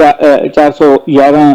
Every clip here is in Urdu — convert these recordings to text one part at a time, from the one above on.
411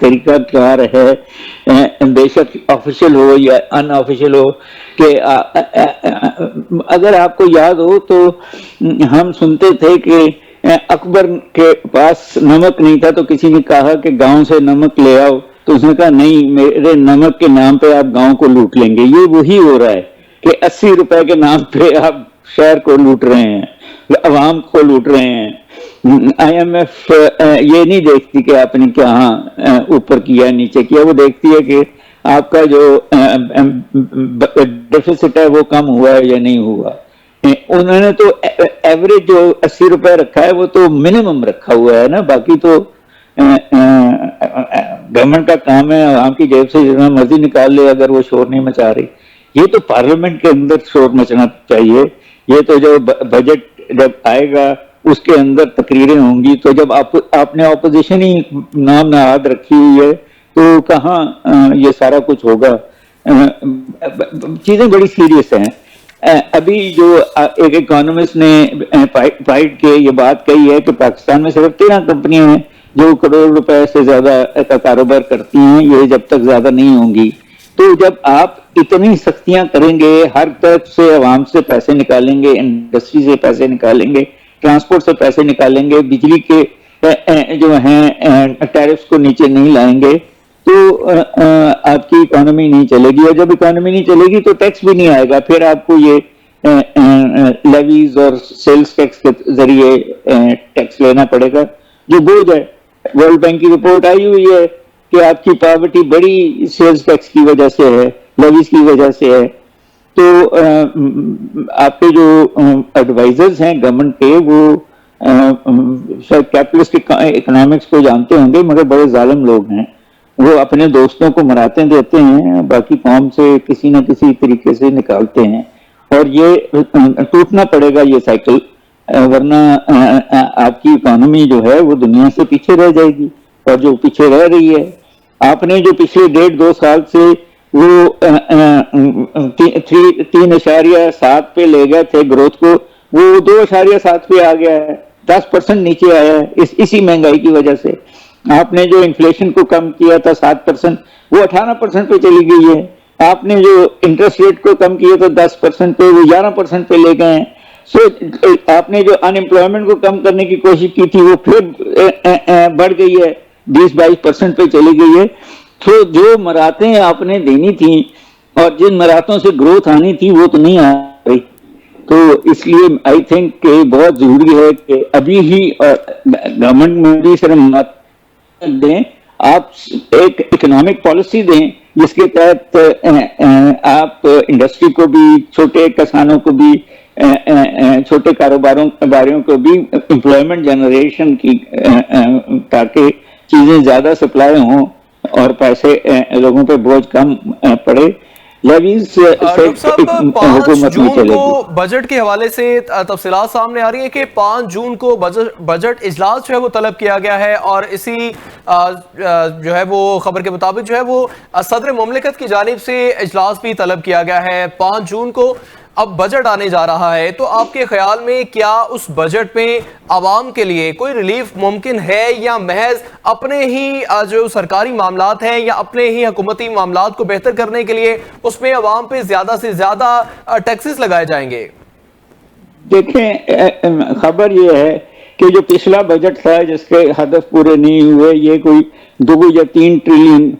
طریقہ کار ہے, بے شک آفیشیل ہو یا ان آفیشیل ہو, کہ اگر آپ کو یاد ہو تو ہم سنتے تھے کہ اکبر کے پاس نمک نہیں تھا تو کسی نے کہا کہ گاؤں سے نمک لے آؤ, تو اس نے کہا نہیں, میرے نمک کے نام پہ آپ گاؤں کو لوٹ لیں گے. یہ وہی ہو رہا ہے کہ 80 روپے کے نام پہ آپ شہر کو لوٹ رہے ہیں, عوام کو لوٹ رہے ہیں. آئی ایم ایف یہ نہیں دیکھتی کہ آپ نے کیا اوپر کیا نیچے کیا, وہ دیکھتی ہے کہ آپ کا جو ڈیفیسٹ ہے وہ کم ہوا ہے یا نہیں ہوا. انہوں نے تو ایوریج جو 80 روپے رکھا ہے وہ تو منیمم رکھا ہوا ہے نا, باقی تو گورنمنٹ کا کام ہے عوام کی جیب سے جتنا مرضی نکال لے اگر وہ شور نہیں مچا رہی. یہ تو پارلیمنٹ کے اندر شور مچنا چاہیے. یہ تو جو بجٹ جب آئے گا اس کے اندر تقریریں ہوں گی, تو جب آپ نے اپوزیشن ہی نام نہاد رکھی ہوئی ہے تو کہاں یہ سارا کچھ ہوگا. چیزیں بڑی سیریس ہیں. ابھی جو ایک اکانومسٹ نے فائٹ کے یہ بات کہی ہے کہ پاکستان میں صرف 13 کمپنیاں ہیں جو کروڑ روپے سے زیادہ کا کاروبار کرتی ہیں, یہ جب تک زیادہ نہیں ہوں گی. تو جب آپ اتنی سختیاں کریں گے, ہر طرف سے عوام سے پیسے نکالیں گے, انڈسٹری سے پیسے نکالیں گے, ٹرانسپورٹ سے پیسے نکالیں گے, بجلی کے جو ہیں ٹیرفز کو نیچے نہیں لائیں گے, تو آپ کی اکانومی نہیں چلے گی. اور جب اکانومی نہیں چلے گی تو ٹیکس بھی نہیں آئے گا. پھر آپ کو یہ لیویز اور سیلز ٹیکس کے ذریعے ٹیکس لینا پڑے گا جو بوجھ ہے. ورلڈ بینک کی رپورٹ آئی ہوئی ہے کہ آپ کی پاورٹی بڑی سیلز ٹیکس کی وجہ سے ہے, لیویز کی وجہ سے ہے. تو آپ کے جو ایڈوائزرز ہیں گورنمنٹ کے وہ شاید کیپٹلسٹ اکنامکس کو جانتے ہوں گے, مگر بڑے ظالم لوگ ہیں. وہ اپنے دوستوں کو مراتے دیتے ہیں, باقی قوم سے کسی نہ کسی طریقے سے نکالتے ہیں, اور یہ ٹوٹنا پڑے گا یہ سائیکل, ورنہ آپ کی اکانومی جو ہے وہ دنیا سے پیچھے رہ جائے گی. اور جو پیچھے رہ رہی ہے, آپ نے جو پچھلے 1.5-2 سال سے وہ 3.7 پہ لے گئے تھے گروتھ کو, وہ 2.7 پہ آ گیا ہے, 10% نیچے آیا ہے اسی مہنگائی کی وجہ سے. آپ نے جو انفلیشن کو کم کیا تھا 7%, وہ 18% پہ چلی گئی ہے. آپ نے جو انٹرسٹ ریٹ کو کم کیا تھا 10% پہ, وہ 11% پہ لے گئے ہیں. آپ نے جو ان امپلائمنٹ کو کم کرنے کی کوشش کی تھی وہ پھر بڑھ گئی ہے, 20-22% پہ چلی گئی ہے. تو جو مراحتیں آپ نے دینی تھیں اور جن مراحتوں سے گروتھ آنی تھی وہ تو نہیں آ رہی. تو اس لیے آئی تھنک کہ بہت ضروری ہے کہ ابھی ہی گورنمنٹ میں بھی صرف دیں, آپ ایک اکنامک پالیسی دیں جس کے تحت آپ انڈسٹری کو بھی, چھوٹے کسانوں کو بھی, چھوٹے کاروباریوں کو بھی امپلائمنٹ جنریشن کی, تاکہ چیزیں زیادہ سپلائی ہوں اور پیسے لوگوں پہ بوجھ کم پڑے. ڈاکٹر صاحب 5 جون کو بجٹ کے حوالے سے تفصیلات سامنے آ رہی ہیں کہ 5 جون کو بجٹ اجلاس جو ہے وہ طلب کیا گیا ہے, اور اسی جو ہے وہ خبر کے مطابق جو ہے وہ صدر مملکت کی جانب سے اجلاس بھی طلب کیا گیا ہے 5 جون کو. اب بجٹ آنے جا رہا ہے, تو آپ کے خیال میں کیا اس بجٹ میں عوام کے لیے کوئی ریلیف ممکن ہے, یا محض اپنے ہی جو سرکاری معاملات ہیں یا اپنے ہی حکومتی معاملات کو بہتر کرنے کے لیے اس میں عوام پہ زیادہ سے زیادہ ٹیکسز لگائے جائیں گے؟ دیکھیں, خبر یہ ہے کہ جو پچھلا بجٹ تھا جس کے ہدف پورے نہیں ہوئے, یہ کوئی 2 یا 3 ٹریلین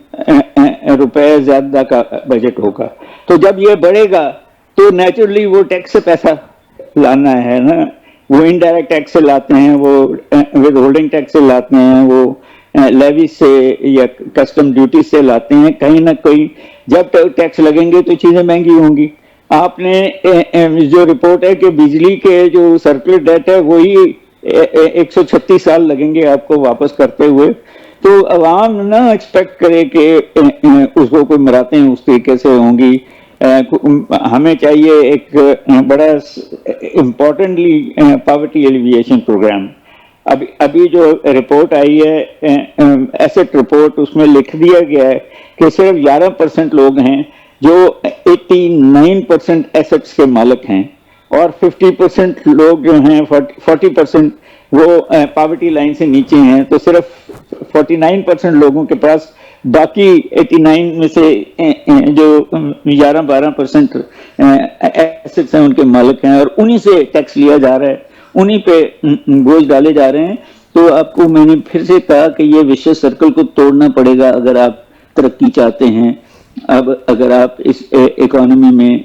روپے زیادہ کا بجٹ ہوگا. تو جب یہ بڑھے گا تو نیچرلی وہ ٹیکس سے پیسہ لانا ہے نا, وہ انڈائریکٹ ٹیکس سے لاتے ہیں, وہ ود ہولڈنگ ٹیکس سے لاتے ہیں, وہ لیوی سے یا کسٹم ڈیوٹی سے لاتے ہیں. کہیں نہ کہیں جب ٹیکس لگیں گے تو چیزیں مہنگی ہوں گی. آپ نے جو رپورٹ ہے کہ بجلی کے جو سرکولر ڈیٹ ہے وہی 136 سال لگیں گے آپ کو واپس کرتے ہوئے. تو عوام نہ ایکسپیکٹ کرے کہ اس کو کوئی مراحتیں اس طریقے سے ہوں گی. ہمیں چاہیے ایک بڑا امپورٹنٹلی پاورٹی ایلیویشن پروگرام. ابھی جو رپورٹ آئی ہے ایسٹ رپورٹ, اس میں لکھ دیا گیا ہے کہ صرف 11% لوگ ہیں جو 89% ایسٹس کے مالک ہیں, اور 50% لوگ جو ہیں 40% وہ پاورٹی لائن سے نیچے ہیں. تو صرف 49% لوگوں کے پاس باقی 89 میں سے جو 11-12% ایسٹس ہیں ان کے مالک ہیں، اور انہی سے ٹیکس لیا جا رہا ہے، انہی پہ بوجھ ڈالے جا رہے ہیں. تو آپ کو میں نے پھر سے کہا کہ یہ وشیس سرکل کو توڑنا پڑے گا اگر آپ ترقی چاہتے ہیں. اب اگر آپ اس اکانومی میں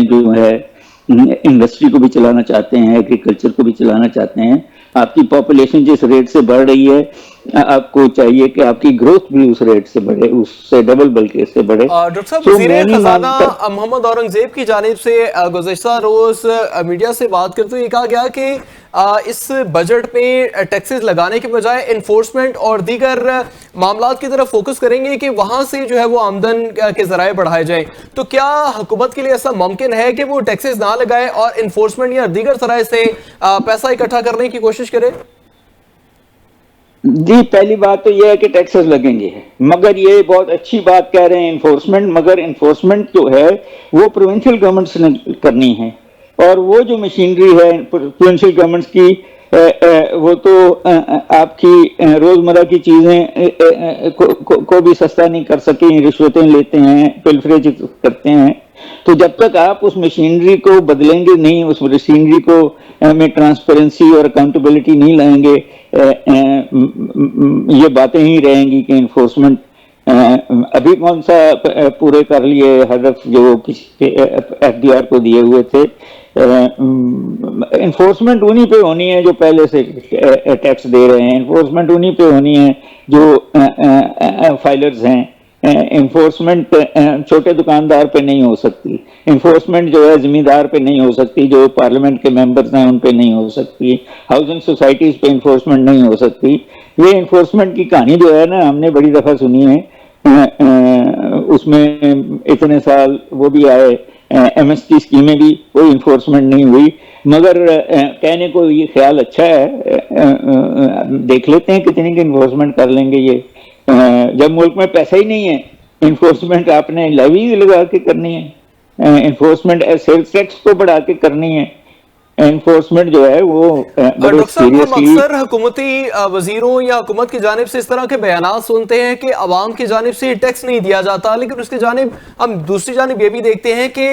جو ہے انڈسٹری کو بھی چلانا چاہتے ہیں، ایگریکلچر کو بھی چلانا چاہتے ہیں، آپ کی پاپولیشن جس ریٹ سے بڑھ رہی ہے آپ کو چاہیے کہ آپ کی گروتھ بھی اس ریٹ سے بڑھے، اس سے ڈبل بلکہ اس سے بڑھے. ڈاکٹر صاحب، وزیر خزانہ محمد اورنگزیب کی جانب سے گزشتہ روز میڈیا سے بات کرتے ہوئے کہا گیا کہ اس بجٹ میں ٹیکسز لگانے کے بجائے انفورسمنٹ اور دیگر معاملات کی طرف فوکس کریں گے کہ وہاں سے جو ہے وہ آمدن کے ذرائع بڑھائے جائیں. تو کیا حکومت کے لیے ایسا ممکن ہے کہ وہ ٹیکسز نہ لگائے اور انفورسمنٹ یا دیگر ذرائع سے پیسہ اکٹھا کرنے کی کوشش کرے؟ جی، پہلی بات تو یہ ہے کہ ٹیکسز لگیں گے، مگر یہ بہت اچھی بات کہہ رہے ہیں انفورسمنٹ، مگر انفورسمنٹ جو ہے وہ پروونشل گورنمنٹس نے کرنی ہے، اور وہ جو مشینری ہے پروونشل گورنمنٹس کی وہ تو آپ کی روزمرہ کی چیزیں کو بھی سستا نہیں کر سکیں، رشوتیں لیتے ہیں، پلفریج کرتے ہیں. تو جب تک آپ اس مشینری کو بدلیں گے نہیں، اس مشینری کو میں ٹرانسپیرنسی اور اکاؤنٹیبلٹی نہیں لائیں گے، یہ باتیں ہی رہیں گی کہ انفورسمنٹ ابھی کون سا پورے کر لیے ہدف جو ایف ڈی آر کو دیے ہوئے تھے. انفورسمنٹ انہی پہ ہونی ہے جو پہلے سے ٹیکس دے رہے ہیں، انفورسمنٹ انہی پہ ہونی ہے جو فائلرز ہیں. انفورسمنٹ چھوٹے دکاندار پہ نہیں ہو سکتی، انفورسمنٹ جو ہے زمیندار پہ نہیں ہو سکتی، جو پارلیمنٹ کے ممبرز ہیں ان پہ نہیں ہو سکتی، ہاؤسنگ سوسائٹیز پہ انفورسمنٹ نہیں ہو سکتی. یہ انفورسمنٹ کی کہانی جو ہے نا ہم نے بڑی دفعہ سنی ہے، اس میں اتنے سال وہ بھی آئے، ایم ایس کی اسکیمیں بھی، کوئی انفورسمنٹ نہیں ہوئی. مگر کہنے کو یہ خیال اچھا ہے، دیکھ لیتے ہیں کتنی کی انفورسمنٹ کر لیں گے. یہ جب ملک میں پیسہ ہی نہیں ہے، انفورسمنٹ آپ نے لیوی لگا کے کرنی ہے، انفورسمنٹ سیلز ٹیکس کو بڑھا کے کرنی ہے. انفورسمنٹ جو ہے وہ بڑے سیریسلی، اکثر حکومتی وزیروں یا حکومت کی جانب سے اس طرح کے بیانات سنتے ہیں کہ عوام کی جانب سے ٹیکس نہیں دیا جاتا، لیکن اس کی جانب ہم دوسری جانب یہ بھی دیکھتے ہیں کہ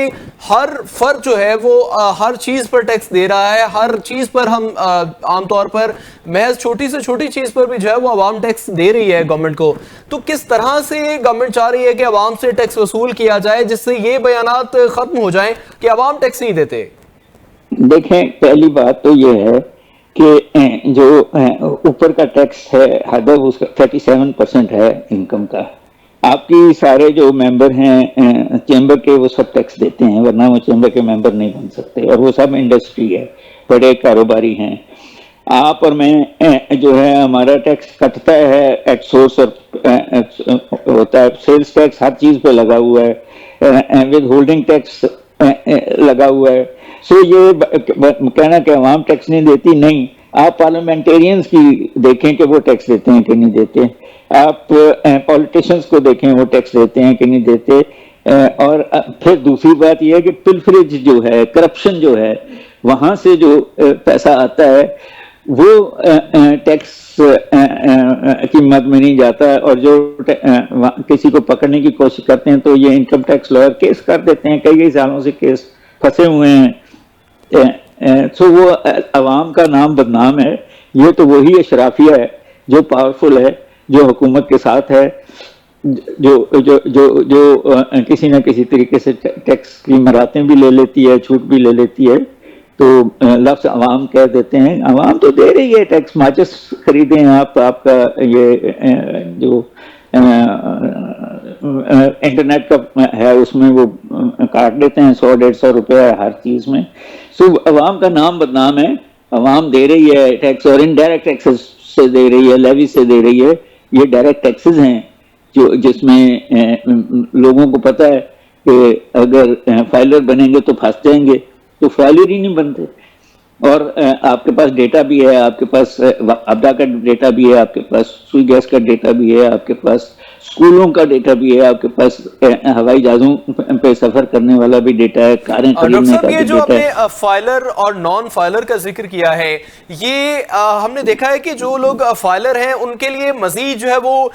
ہر فرد جو ہے وہ ہر چیز پر ٹیکس دے رہا ہے. ہر چیز پر ہم عام طور پر محض چھوٹی سے چھوٹی چیز پر بھی جو ہے وہ عوام ٹیکس دے رہی ہے گورنمنٹ کو. تو کس طرح سے گورنمنٹ چاہ رہی ہے کہ عوام سے ٹیکس وصول کیا جائے جس سے یہ بیانات ختم ہو جائیں کہ عوام ٹیکس نہیں دیتے؟ دیکھیں، پہلی بات تو یہ ہے کہ جو اوپر کا ٹیکس ہے ہدف اس کا 37% ہے انکم کا. آپ کی سارے جو ممبر ہیں چیمبر کے وہ سب ٹیکس دیتے ہیں، ورنہ وہ چیمبر کے ممبر نہیں بن سکتے، اور وہ سب انڈسٹری ہے، بڑے کاروباری ہیں. آپ اور میں جو ہے ہمارا ٹیکس کٹتا ہے ایٹ سورس، اور ہوتا ہے سیلز ٹیکس ہر چیز پہ لگا ہوا ہے، ود ہولڈنگ ٹیکس لگا ہوا ہے. سو یہ کہنا کہ عوام ٹیکس نہیں دیتی، نہیں. آپ پارلیمنٹیرینز کی دیکھیں کہ وہ ٹیکس دیتے ہیں کہ نہیں دیتے، آپ پولیٹیشینز کو دیکھیں وہ ٹیکس دیتے ہیں کہ نہیں دیتے. اور پھر دوسری بات یہ ہے کہ پلفریج جو ہے، کرپشن جو ہے، وہاں سے جو پیسہ آتا ہے وہ ٹیکس کی مد میں نہیں جاتا، اور جو کسی کو پکڑنے کی کوشش کرتے ہیں تو یہ انکم ٹیکس لائر کیس کر دیتے ہیں، کئی سالوں سے کیس پھنسے ہوئے ہیں. سو وہ عوام کا نام بدنام ہے. یہ تو وہی اشرافیہ ہے جو پاورفل ہے، جو حکومت کے ساتھ ہے، جو جو جو جو کسی نہ کسی طریقے سے ٹیکس کی مراتیں بھی لے لیتی ہے، چھوٹ بھی لے لیتی ہے. تو لفظ عوام کہہ دیتے ہیں، عوام تو دے رہی ہے ٹیکس. ماچس خریدیں آپ کا یہ جو انٹرنیٹ کا ہے اس میں وہ کاٹ لیتے ہیں 100-150 روپے ہر چیز میں. سو عوام کا نام بدنام ہے. عوام دے رہی ہے ٹیکس، اور انڈائریکٹ ٹیکسز سے دے رہی ہے، لیوی سے دے رہی ہے. یہ ڈائریکٹ ٹیکسز ہیں جس میں لوگوں کو پتہ ہے کہ اگر فائلر بنیں گے تو پھنس جائیں گے، تو فائلر ہی نہیں بنتے. اور آپ کے پاس ڈیٹا بھی ہے، آپ کے پاس ابدا کا ڈیٹا بھی ہے، آپ کے پاس سوئی گیس کا ڈیٹا بھی ہے، آپ کے پاس اسکولوں کا ڈیٹا بھی ہے آپ کے پاس, ہوائی جہازوں پہ سفر کرنے والا بھی ڈیٹا ہے, کاریں خریدنے کا بھی یہ جو ڈیٹا آپ ہے. نے فائلر اور نان فائلر کا ذکر کیا ہے, یہ ہم نے دیکھا ہے کہ جو لوگ فائلر ہیں ان کے لیے مزید جو ہے وہ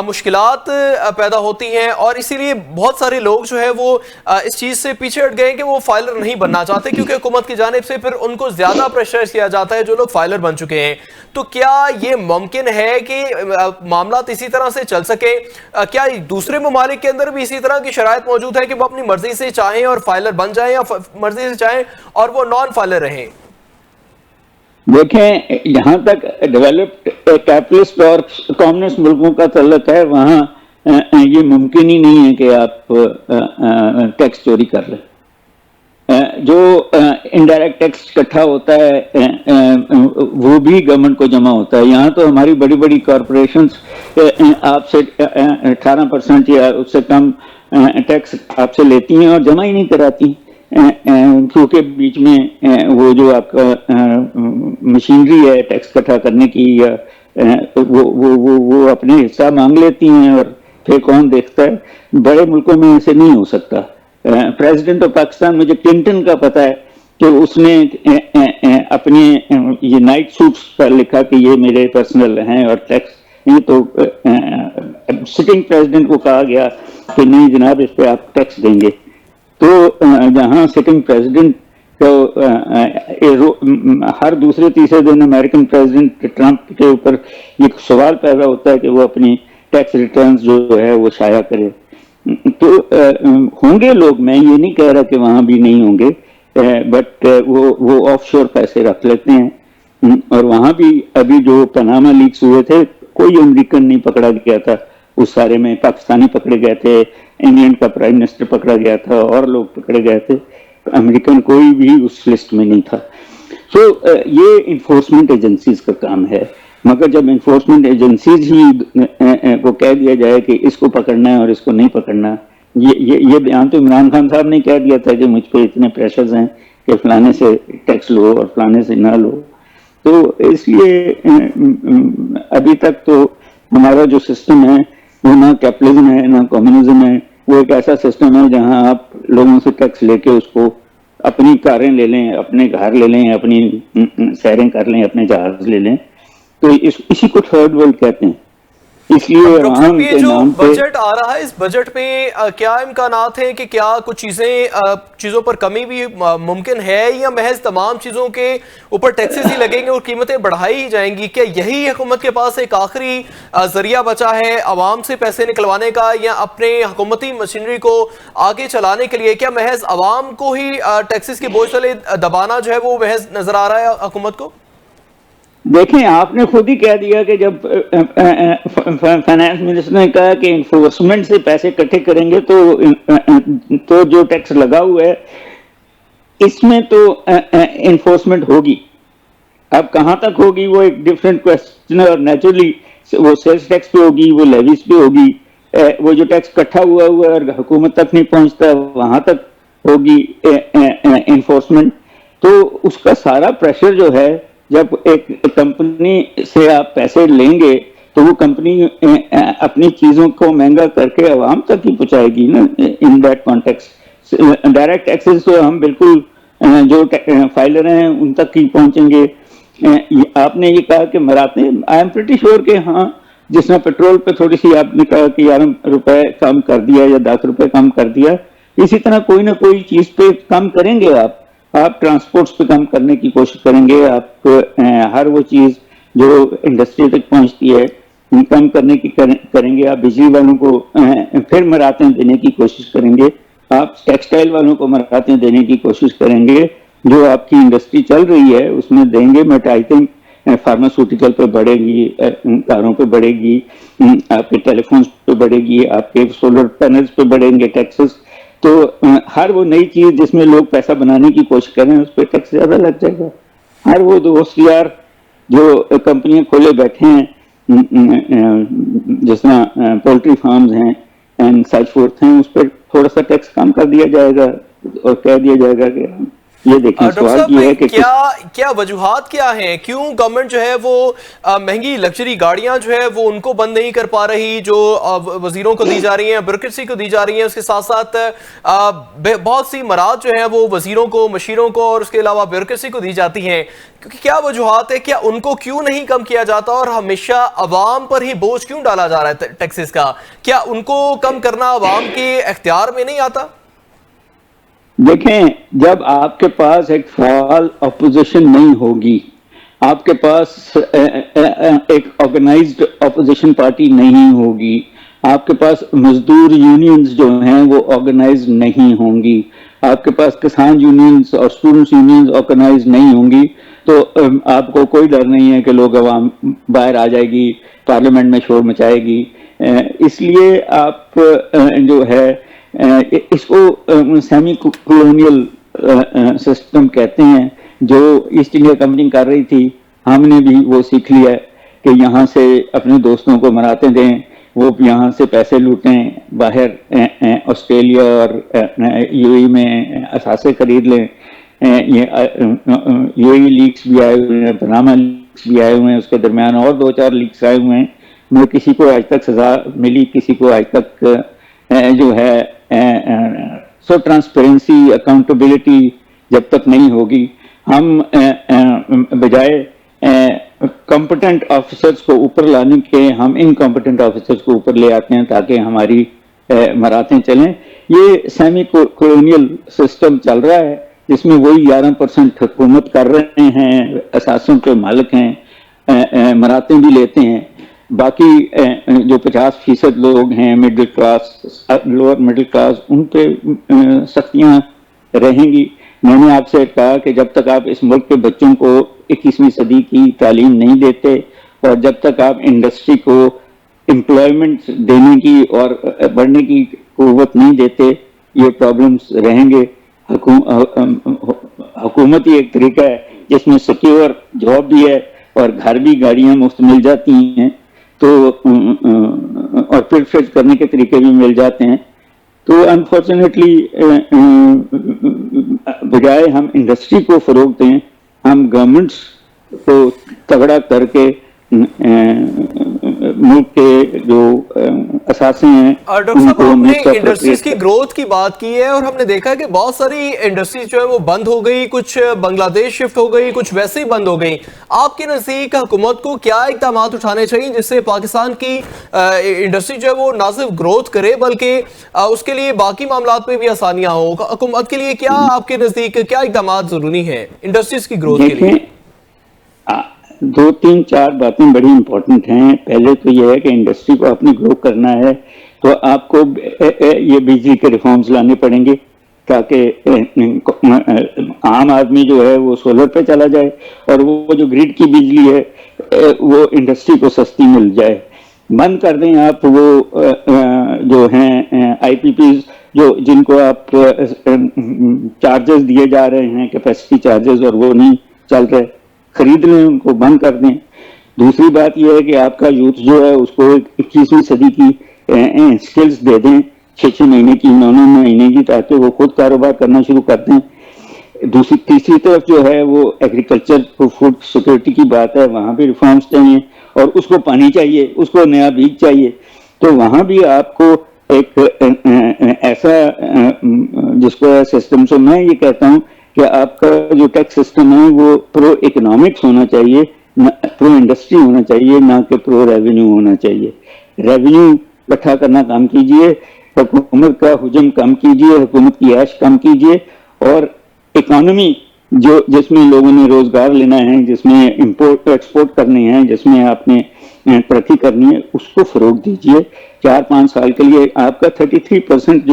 مشکلات پیدا ہوتی ہیں, اور اسی لیے بہت سارے لوگ جو ہے وہ اس چیز سے پیچھے ہٹ گئے کہ وہ فائلر نہیں بننا چاہتے, کیونکہ حکومت کی جانب سے پھر ان کو زیادہ پریشر کیا جاتا ہے جو لوگ فائلر بن چکے ہیں. تو کیا یہ ممکن ہے کہ معاملات اسی طرح سے چل سکے؟ کیا دوسرے ممالک کے اندر بھی اسی طرح کی شرائط موجود ہے کہ وہ اپنی مرضی سے چاہیں اور فائلر بن جائیں, یا مرضی سے چاہیں اور وہ نان فائلر رہیں؟ دیکھیں, جہاں تک ڈیولپڈ کیپٹلسٹ اور کمیونسٹ ملکوں کا تعلق ہے, وہاں یہ ممکن ہی نہیں ہے کہ آپ ٹیکس چوری کر لیں. جو انڈائریکٹ ٹیکس اکٹھا ہوتا ہے وہ بھی گورنمنٹ کو جمع ہوتا ہے. یہاں تو ہماری بڑی بڑی کارپوریشنز آپ سے 18% یا اس سے کم ٹیکس آپ سے لیتی ہیں اور جمع ہی نہیں کراتی, کیونکہ بیچ میں وہ جو آپ کا مشینری ہے ٹیکس اکٹھا کرنے کی, یا وہ اپنے حصہ مانگ لیتی ہیں اور پھر کون دیکھتا ہے. بڑے ملکوں میں ایسے نہیں ہو سکتا. پریزیڈنٹ آف پاکستان, مجھے کلنٹن کا پتا ہے کہ اس نے اپنے یہ نائٹ سوٹس پر لکھا کہ یہ میرے پرسنل ہیں اور ٹیکس نہیں, تو سٹنگ پریزیڈنٹ کو کہا گیا کہ نہیں جناب اس پہ آپ ٹیکس دیں گے. تو جہاں سٹنگ پریزیڈنٹ تو ہر دوسرے تیسرے دن امریکن پریزیڈنٹ ٹرمپ کے اوپر یہ سوال پیدا ہوتا ہے کہ وہ اپنی ٹیکس ریٹرنز جو ہے وہ شائع کرے. تو ہوں گے لوگ, میں یہ نہیں کہہ رہا کہ وہاں بھی نہیں ہوں گے, بٹ وہ آف شور پیسے رکھ لیتے ہیں. اور وہاں بھی ابھی جو پاناما لیکس ہوئے تھے, کوئی امریکن نہیں پکڑا گیا تھا اس سارے میں. پاکستانی پکڑے گئے تھے, انگلینڈ کا پرائم منسٹر پکڑا گیا تھا, اور لوگ پکڑے گئے تھے, امریکن کوئی بھی اس لسٹ میں نہیں تھا. سو یہ انفورسمنٹ ایجنسیز کا کام ہے. مگر جب انفورسمنٹ ایجنسیز ہی کو کہہ دیا جائے کہ اس کو پکڑنا ہے اور اس کو نہیں پکڑنا, یہ بیان تو عمران خان صاحب نے کہہ دیا تھا کہ مجھ پہ اتنے پریشرز ہیں کہ فلانے سے ٹیکس لو اور فلانے سے نہ لو. تو اس لیے ابھی تک تو ہمارا جو سسٹم ہے وہ نہ کیپٹلزم ہے نہ کمیونزم ہے. وہ ایک ایسا سسٹم ہے جہاں آپ لوگوں سے ٹیکس لے کے اس کو اپنی کاریں لے لیں, اپنے گھر لے لیں, اپنی سیریں کر لیں, اپنے جہاز لے لیں. تو اسی کو تھرڈ ورلڈ کہتے ہیں. اس لیے یہ جو بجٹ آ رہا ہے, اس بجٹ پہ کیا امکانات ہیں کہ کیا کچھ چیزوں پر کمی بھی ممکن ہے, یا محض تمام چیزوں کے اوپر ٹیکسز ہی لگیں گے اور قیمتیں بڑھائی ہی جائیں گی؟ کیا یہی حکومت کے پاس ایک آخری ذریعہ بچا ہے عوام سے پیسے نکلوانے کا, یا اپنے حکومتی مشینری کو آگے چلانے کے لیے کیا محض عوام کو ہی ٹیکسز کے بوجھ تلے دبانا جو ہے وہ محض نظر آ رہا ہے حکومت کو؟ دیکھیں, آپ نے خود ہی کہہ دیا کہ جب فائنانس منسٹر نے کہا کہ انفورسمنٹ سے پیسے اکٹھے کریں گے تو جو ٹیکس لگا ہوا ہے اس میں تو انفورسمنٹ ہوگی. اب کہاں تک ہوگی وہ ایک ڈفرینٹ کوسچن ہے, اور نیچرلی وہ سیلز ٹیکس پہ ہوگی, وہ لیویز پہ ہوگی. وہ جو ٹیکس اکٹھا ہوا ہے اور حکومت تک نہیں پہنچتا وہاں تک ہوگی انفورسمنٹ. تو اس کا سارا پریشر جو ہے, جب ایک کمپنی سے آپ پیسے لیں گے تو وہ کمپنی اپنی چیزوں کو مہنگا کر کے عوام تک ہی پہنچائے گی نا. In that context direct taxes تو ہم بالکل جو فائلر ہیں ان تک ہی پہنچیں گے. آپ نے یہ کہا کہ مراتے, آئی ایم پریٹی شیور کہ ہاں, جس طرح پیٹرول پہ تھوڑی سی آپ نے کہا کہ 11 روپے کم کر دیا یا 10 روپے کم کر دیا, اسی طرح کوئی نہ کوئی چیز پہ کم کریں گے. آپ ٹرانسپورٹس پہ کم کرنے کی کوشش کریں گے, آپ ہر وہ چیز جو انڈسٹری تک پہنچتی ہے کم کرنے کی کریں گے. آپ بجلی والوں کو پھر مراتے دینے کی کوشش کریں گے, آپ ٹیکسٹائل والوں کو مراتے دینے کی کوشش کریں گے. جو آپ کی انڈسٹری چل رہی ہے اس میں دیں گے. بٹ آئی تھنک فارماسیوٹیکل پہ بڑھے گی, کاروں پہ بڑھے گی, آپ کے ٹیلی فونس پہ بڑھے گی, آپ کے سولر پینلز پہ بڑھیں گے ٹیکسز. تو ہر وہ نئی چیز جس میں لوگ پیسہ بنانے کی کوشش کریں اس پہ ٹیکس زیادہ لگ جائے گا. ہر وہ دوست یار جو کمپنیاں کھولے بیٹھے ہیں, جس طرح پولٹری فارمز ہیں اینڈ سچ فورتھ ہیں, اس پہ تھوڑا سا ٹیکس کم کر دیا جائے گا اور کہہ دیا جائے گا کہ یہ دیکھیں سوال یہ ہے کہ کیا وجوہات کیا ہیں، کیوں گورنمنٹ جو ہے وہ مہنگی لگژری گاڑیاں جو ہے وہ ان کو بند نہیں کر پا رہی جو وزیروں کو دی جا رہی ہیں، بیوروکریسی کو دی جا رہی ہیں، اس کے ساتھ ساتھ بہت سی مراد جو ہیں وہ وزیروں کو، مشیروں کو اور اس کے علاوہ بیوروکریسی کو دی جاتی ہیں، کیونکہ کیا وجوہات ہے، کیا ان کو کیوں نہیں کم کیا جاتا اور ہمیشہ عوام پر ہی بوجھ کیوں ڈالا جا رہا ہے ٹیکسز کا؟ کیا ان کو کم کرنا عوام کے اختیار میں نہیں آتا؟ دیکھیں، جب آپ کے پاس ایک فعال اپوزیشن نہیں ہوگی، آپ کے پاس ایک آرگنائزڈ اپوزیشن پارٹی نہیں ہوگی، آپ کے پاس مزدور یونینز جو ہیں وہ آرگنائز نہیں ہوں گی، آپ کے پاس کسان یونینز اور اسٹوڈنٹس یونینز آرگنائز نہیں ہوں گی، تو آپ کو کوئی ڈر نہیں ہے کہ لوگ عوام باہر آ جائے گی، پارلیمنٹ میں شور مچائے گی۔ اس لیے آپ جو ہے اس کو سیمی کولونیل سسٹم کہتے ہیں، جو ایسٹ انڈیا کمپنی کر رہی تھی، ہم نے بھی وہ سیکھ لیا ہے کہ یہاں سے اپنے دوستوں کو مراتے دیں، وہ یہاں سے پیسے لوٹیں، باہر آسٹریلیا اور یو اے میں اثاثے خرید لیں۔ یو اے لیکس بھی آئے ہوئے ہیں، پاناما لیکس بھی آئے ہوئے ہیں، اس کے درمیان اور 2-4 لیکس آئے ہوئے ہیں، مگر کسی کو آج تک سزا ملی، کسی کو آج تک جو ہے سو ٹرانسپیرنسی، اکاؤنٹیبلٹی جب تک نہیں ہوگی، ہم بجائے کمپٹنٹ آفیسرز کو اوپر لانے کے ہم انکمپٹنٹ آفیسرز کو اوپر لے آتے ہیں تاکہ ہماری مراتیں چلیں۔ یہ سیمی کولونیل سسٹم چل رہا ہے جس میں وہی 11% حکومت کر رہے ہیں، اثاثوں کے مالک ہیں، مراتیں بھی لیتے ہیں، باقی جو 50% لوگ ہیں middle class, lower middle class, ان پہ سختیاں رہیں گی۔ میں نے آپ سے کہا کہ جب تک آپ اس ملک کے بچوں کو 21ویں صدی کی تعلیم نہیں دیتے اور جب تک آپ انڈسٹری کو امپلائمنٹ دینے کی اور بڑھنے کی قوت نہیں دیتے، یہ پرابلمز رہیں گے۔ حکومت ہی ایک طریقہ ہے جس میں سیکیور جاب بھی ہے اور گھر بھی، گاڑیاں مفت مل جاتی ہیں، تو اور پھر کرنے کے طریقے بھی مل جاتے ہیں۔ تو انفارچونیٹلی بجائے ہم انڈسٹری کو فروغ دیں، ہم گورنمنٹس کو تگڑا کر کے ملک کے جو اثاثے ہیں۔ ڈاکٹر صاحب، ہم نے انڈسٹریز کی گروتھ کی بات کی ہے اور ہم نے دیکھا کہ بہت ساری انڈسٹریز جو ہے وہ بند ہو گئی، کچھ بنگلہ دیش شفٹ ہو گئی، کچھ ویسے ہی بند ہو گئی۔ آپ کے نزدیک حکومت کو کیا اقدامات اٹھانے چاہیے جس سے پاکستان کی انڈسٹری جو ہے وہ نہ صرف گروتھ کرے بلکہ اس کے لیے باقی معاملات میں بھی آسانیاں ہوں؟ حکومت کے لیے کیا آپ کے نزدیک کیا اقدامات ضروری ہیں انڈسٹریز کی گروتھ کے لیے؟ 2-3-4 باتیں بڑی امپورٹنٹ ہیں۔ پہلے تو یہ ہے کہ انڈسٹری کو اپنی گرو کرنا ہے تو آپ کو یہ بجلی کے ریفارمز لانے پڑیں گے تاکہ عام آدمی جو ہے وہ سولر پہ چلا جائے اور وہ جو گریڈ کی بجلی ہے وہ انڈسٹری کو سستی مل جائے۔ بند کر دیں آپ وہ جو ہیں آئی پی پیز جن کو آپ چارجز دیے جا رہے ہیں، کیپیسٹی چارجز، اور وہ نہیں چل رہے، خرید لیں، ان کو بند کر دیں۔ دوسری بات یہ ہے کہ آپ کا یوتھ جو ہے اس کو 21ویں صدی کی سکلز دے دیں، 6 مہینے کی، 9 مہینے کی، تاکہ وہ خود کاروبار کرنا شروع کر دیں۔ تیسری طرف جو ہے وہ ایگریکلچر فوڈ سیکورٹی کی بات ہے، وہاں بھی ریفارمز چاہیے اور اس کو پانی چاہیے، اس کو نیا بیج چاہیے، تو وہاں بھی آپ کو ایک ایسا جس کو سسٹم سے میں یہ کہتا ہوں کہ آپ کا جو ٹیکس سسٹم ہے وہ پرو اکنامکس ہونا چاہیے، پرو انڈسٹری ہونا چاہیے، نہ کہ پرو ریونیو ہونا چاہیے۔ ریونیو اکٹھا کرنا کم کیجئے، حکومت کا حجم کم کیجئے، حکومت کی عیش کم کیجئے، اور اکانومی جس میں لوگوں نے روزگار لینا ہے، جس میں امپورٹ ایکسپورٹ کرنے ہیں، جس میں آپ نے ترقی کرنی ہے، اس کو فروغ دیجئے۔ 4-5 سال کے لیے آپ کا 54%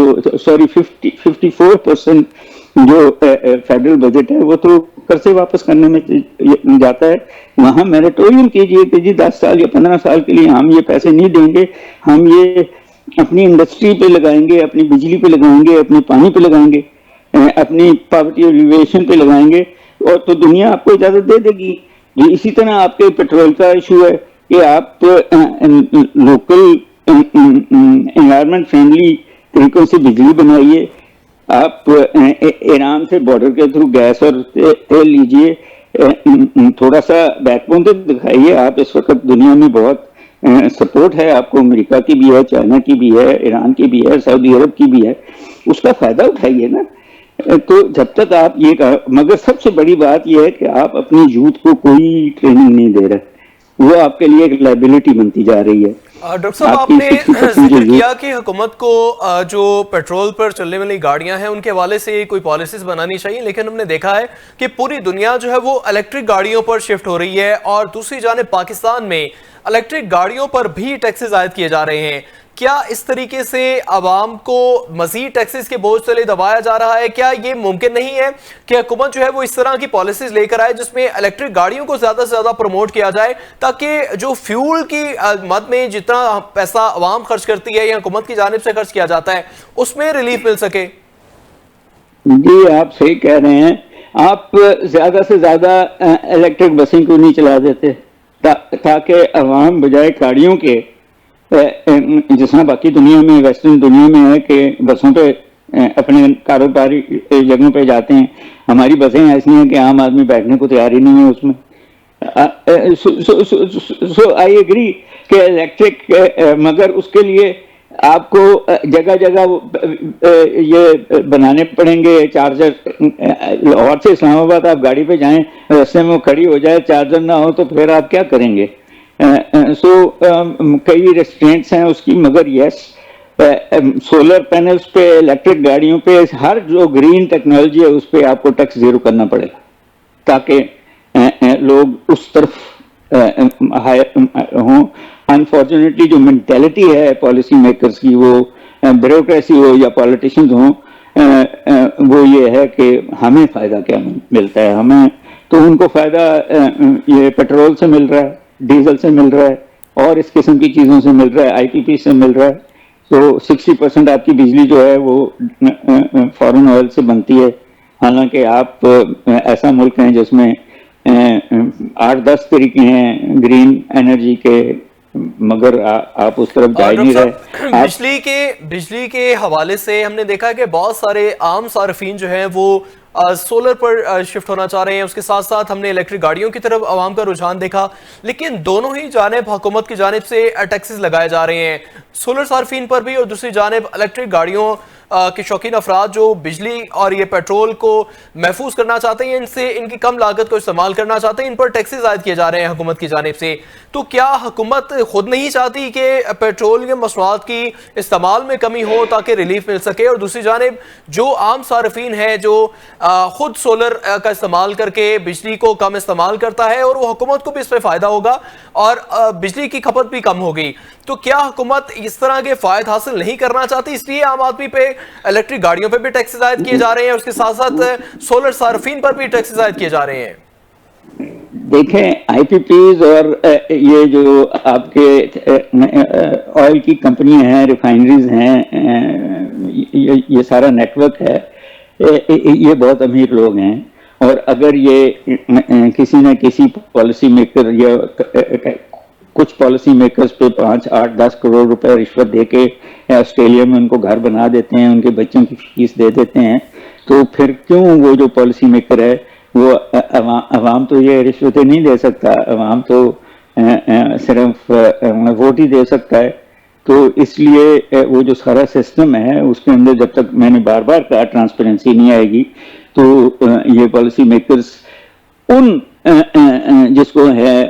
جو فیڈرل بجٹ ہے وہ تو قرضے واپس کرنے میں جاتا ہے۔ وہاں میریٹوریم کیجئے کہ جی 10 سال یا 15 سال کے لیے ہم یہ پیسے نہیں دیں گے، ہم یہ اپنی انڈسٹری پہ لگائیں گے، اپنی بجلی پہ لگائیں گے، اپنے پانی پہ لگائیں گے، اپنی پاورٹی ایلیویشن پہ لگائیں گے، اور تو دنیا آپ کو اجازت دے دے گی۔ اسی طرح آپ کے پیٹرول کا ایشو ہے کہ آپ لوکل انوائرمنٹ فرینڈلی طریقوں سے بجلی بنائیے، آپ ایران سے بارڈر کے تھرو گیس اور تیل لیجئے, تھوڑا سا بیک بون تو دکھائیے. آپ اس وقت دنیا میں بہت سپورٹ ہے آپ کو, امریکہ کی بھی ہے, چائنا کی بھی ہے, ایران کی بھی ہے, سعودی عرب کی بھی ہے, اس کا فائدہ اٹھائیے نا. تو جب تک آپ یہ مگر سب سے بڑی بات یہ ہے کہ آپ اپنی یوتھ کو کوئی ٹریننگ نہیں دے رہے, وہ آپ کے لیے ایک لائبلٹی بنتی جا رہی ہے. ڈاکٹر صاحب, آپ نے ذکر کیا کہ حکومت کو جو پیٹرول پر چلنے والی گاڑیاں ہیں ان کے حوالے سے کوئی پالیسیز بنانی چاہیے, لیکن ہم نے دیکھا ہے کہ پوری دنیا جو ہے وہ الیکٹرک گاڑیوں پر شفٹ ہو رہی ہے, اور دوسری جانب پاکستان میں الیکٹرک گاڑیوں پر بھی ٹیکسز عائد کیے جا رہے ہیں. کیا اس طریقے سے عوام کو مزید ٹیکسز کے بوجھ تلے دبایا جا رہا ہے؟ کیا یہ ممکن نہیں ہے کہ حکومت جو ہے وہ اس طرح کی پالیسیز لے کر آئے جس میں الیکٹرک گاڑیوں کو زیادہ سے زیادہ پروموٹ کیا جائے, تاکہ جو فیول کی مد میں جتنا پیسہ عوام خرچ کرتی ہے یا حکومت کی جانب سے خرچ کیا جاتا ہے اس میں ریلیف مل سکے؟ جی آپ صحیح کہہ رہے ہیں. آپ زیادہ سے زیادہ الیکٹرک بسیں کو نہیں چلا دیتے تاکہ عوام بجائے گاڑیوں کے, جس طرح باقی دنیا میں, ویسٹرن دنیا میں ہے کہ بسوں پہ اپنے کاروباری جگہوں پہ جاتے ہیں, ہماری بسیں ایسی ہیں کہ عام آدمی بیٹھنے کو تیار ہی نہیں ہے اس میں. سو آئی ایگری کہ الیکٹرک, مگر اس کے لیے آپ کو جگہ جگہ یہ بنانے پڑیں گے چارجر. لاہور سے اسلام آباد آپ گاڑی پہ جائیں, راستے میں کھڑی ہو جائے, چارجر نہ ہو تو پھر آپ کیا کریں گے؟ سو کئی ریسٹرینٹس ہیں اس کی, مگر یس سولر پینلز پہ, الیکٹرک گاڑیوں پہ, ہر جو گرین ٹیکنالوجی ہے اس پہ آپ کو ٹیکس زیرو کرنا پڑے گا تاکہ لوگ اس طرف ہوں. انفارچونیٹلی جو مینٹیلٹی ہے پالیسی میکرز کی, وہ بیوروکریسی ہو یا پالیٹیشنز ہوں, وہ یہ ہے کہ ہمیں فائدہ کیا ملتا ہے. ہمیں تو ان کو فائدہ یہ پیٹرول سے مل رہا ہے, ڈیزل سے مل رہا ہے, اور اس قسم کی چیزوں سے مل رہا ہے, آئی پی پی سے مل رہا ہے. تو 60% آپ کی بجلی جو ہے وہ فارن آئل سے بنتی ہے, حالانکہ آپ ایسا ملک ہیں جس میں 8-10 طریقے ہیں گرین انرجی کے, مگر آپ اس طرف جا ہی نہیں رہے. بجلی کے حوالے سے ہم نے دیکھا ہے کہ بہت سارے عام صارفین جو ہیں وہ سولر پر شفٹ ہونا چاہ رہے ہیں, اس کے ساتھ ساتھ ہم نے الیکٹرک گاڑیوں کی طرف عوام کا رجحان دیکھا, لیکن دونوں ہی جانب حکومت کی جانب سے ٹیکسز لگائے جا رہے ہیں, سولر صارفین پر بھی اور دوسری جانب الیکٹرک گاڑیوں کے شوقین افراد جو بجلی اور یہ پیٹرول کو محفوظ کرنا چاہتے ہیں, ان کی کم لاگت کو استعمال کرنا چاہتے ہیں, ان پر ٹیکسز عائد کیے جا رہے ہیں حکومت کی جانب سے. تو کیا حکومت خود نہیں چاہتی کہ پیٹرولیم مصنوعات کی استعمال میں کمی ہو تاکہ ریلیف مل سکے, اور دوسری جانب جو عام صارفین ہیں جو خود سولر کا استعمال کر کے بجلی کو کم استعمال کرتا ہے, اور وہ حکومت کو بھی اس پہ فائدہ ہوگا اور بجلی کی کھپت بھی کم ہوگی, تو کیا حکومت اس طرح کے فائد حاصل نہیں کرنا چاہتی, اس لیے عام آدمی پہ الیکٹرک گاڑیوں پہ بھی ٹیکسز عائد کیے جا رہے ہیں, اس کے ساتھ ساتھ سولر صارفین پر بھی ٹیکسز عائد کیے جا رہے ہیں؟ دیکھیں آئی پی پیز اور یہ جو آپ کے آئل کی کمپنیاں ہیں, ریفائنریز ہیں, یہ سارا نیٹ ورک ہے, یہ بہت امیر لوگ ہیں, اور اگر یہ کسی نہ کسی پالیسی میکر یا کچھ پالیسی میکرز پہ 5-8-10 کروڑ روپے رشوت دے کے آسٹریلیا میں ان کو گھر بنا دیتے ہیں, ان کے بچوں کی فیس دے دیتے ہیں, تو پھر کیوں وہ جو پالیسی میکر ہے وہ عوام تو یہ رشوتیں نہیں دے سکتا, عوام تو صرف ووٹ ہی دے سکتا ہے. تو اس لیے وہ جو سارا سسٹم ہے اس کے اندر جب تک میں نے بار بار کہا ٹرانسپیرنسی نہیں آئے گی, تو یہ پالیسی میکرز ان جس کو ہے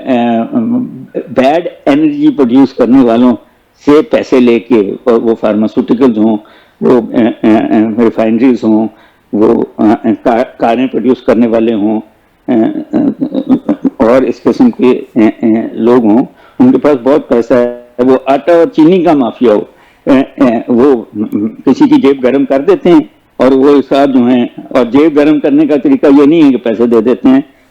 بیڈ انرجی پروڈیوس کرنے والوں سے پیسے لے کے, وہ فارماسیوٹیکلز ہوں, وہ ریفائنریز ہوں, وہ کاریں پروڈیوس کرنے والے ہوں, اور اس قسم کے لوگ ہوں, ان کے پاس بہت پیسہ ہے, وہ آٹا اور چینی کا مافیا ہو, وہ کسی کی جیب گرم کر دیتے ہیں, اور وہ حساب جو ہیں, اور جیب گرم کرنے کا طریقہ یہ نہیں ہے کہ پیسے دے دیتے ہیں,